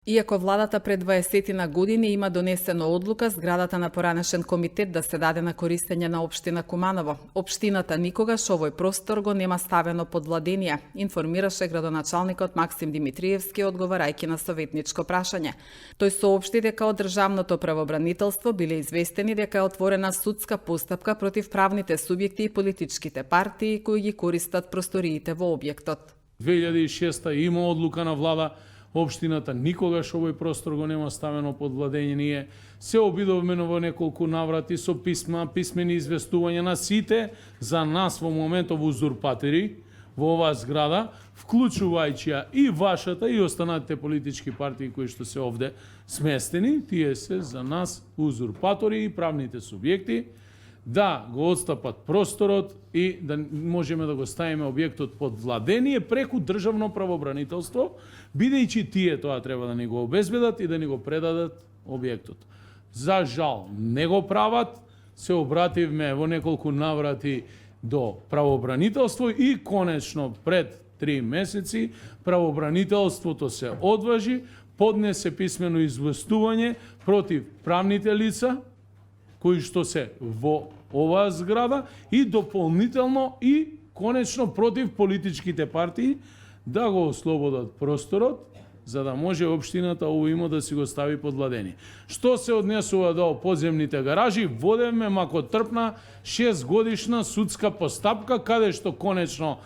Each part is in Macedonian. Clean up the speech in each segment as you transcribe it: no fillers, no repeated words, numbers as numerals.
Иако владата пред 20 на години има донесено одлука зградата на поранешен комитет да се даде на користење на општина Куманово, општината никогаш овој простор го нема ставено под владение, информираше градоначалникот Максим Димитриевски одговарајќи на советничко прашање. Тој соопшти дека од државното правобранителство биле известени дека е отворена судска постапка против правните субјекти и политичките партии кои ги користат просториите во објектот. 2006 има одлука на влада. Општината никогаш овој простор го нема ставено под владење. Ние се обидовме во неколку наврати со писма, писмени известувања на сите за нас во моментов узурпатори во оваа зграда, вклучувајќи ја и вашата и останатите политички партии кои што се овде сместени, тие се за нас узурпатори и правните субјекти, да го отстапат просторот и да можеме да го ставиме објектот под владение преку државно правобранителство, бидејќи тие тоа треба да ни го обезбедат и да ни го предадат објектот. За жал, не го прават, се обративме во неколку наврати до правобранителство и конечно пред 3 месеци правобранителството се одважи, поднесе писмено известување против правните лица кои што се во оваа зграда и дополнително и конечно против политичките партии да го ослободат просторот за да може општината овој имот да си го стави под владение. Што се однесува до подземните гаражи, водевме макотрпна 6 годишна судска постапка каде што конечно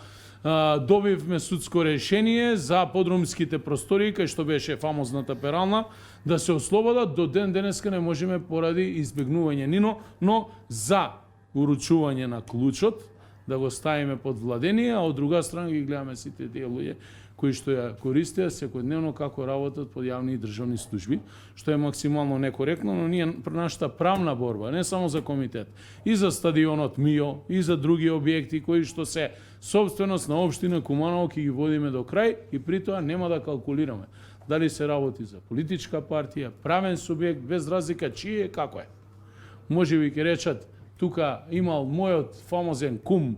добивме судско решение за подрумските простории, кај што беше фамозната перална, да се ослободат. До ден денеска не можеме поради избегнување нино, но за уручување на клучот, да го ставиме под владение, а од друга страна ги гледаме сите тие луѓе кои што ја користеа секојдневно како работат под јавни и државни служби, што е максимално некоректно, но ние нашата правна борба, не само за комитет, и за стадионот МИО, и за други објекти кои што се собственост на општина Куманово, ќе ги водиме до крај и при тоа нема да калкулираме дали се работи за политичка партија, правен субјект, без разлика чие како е. Може би ќе речат, тука имал мојот фамозен кум,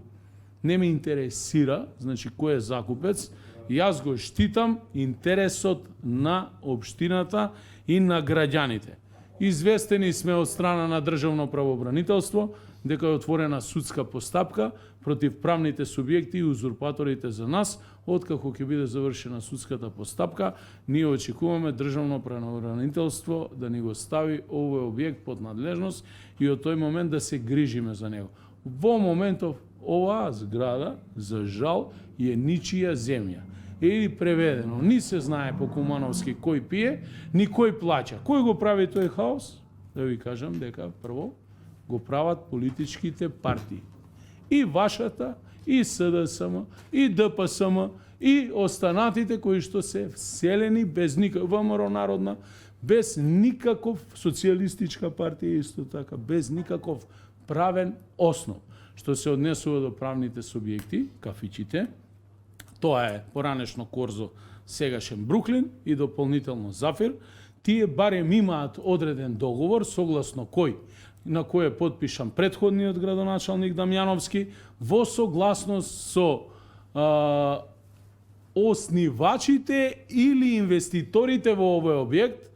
не ме интересира, значи кој е закупец, јас го штитам интересот на општината и на граѓаните. Известени сме од страна на државно правобранителство дека е отворена судска постапка против правните субјекти и узурпаторите за нас. Откако ќе биде завршена судската постапка, ние очекуваме државно правобранителство да ни го стави овој објект под надлежност и од тој момент да се грижиме за него. Во моментов оваа зграда, за жал, е ничија земја. Или преведено, ни се знае по кумановски кој пие, ни кој плаќа. Кој го прави тој хаос? Да ви кажам дека прво го прават политичките партии. И вашата, и СДСМ, и ДПСМ, и останатите кои што се вселени без никаков ВМРО народна, без никаков социјалистичка партија исто така, без никаков правен основ. Што се однесува до правните субјекти, кафичите, тоа е поранешно Корзо, сегашен Бруклин и дополнително Зафир, тие барем имаат одреден договор согласно кој на кој е подпишан претходниот градоначалник Дамјановски во согласност со оснивачите или инвеститорите во овој објект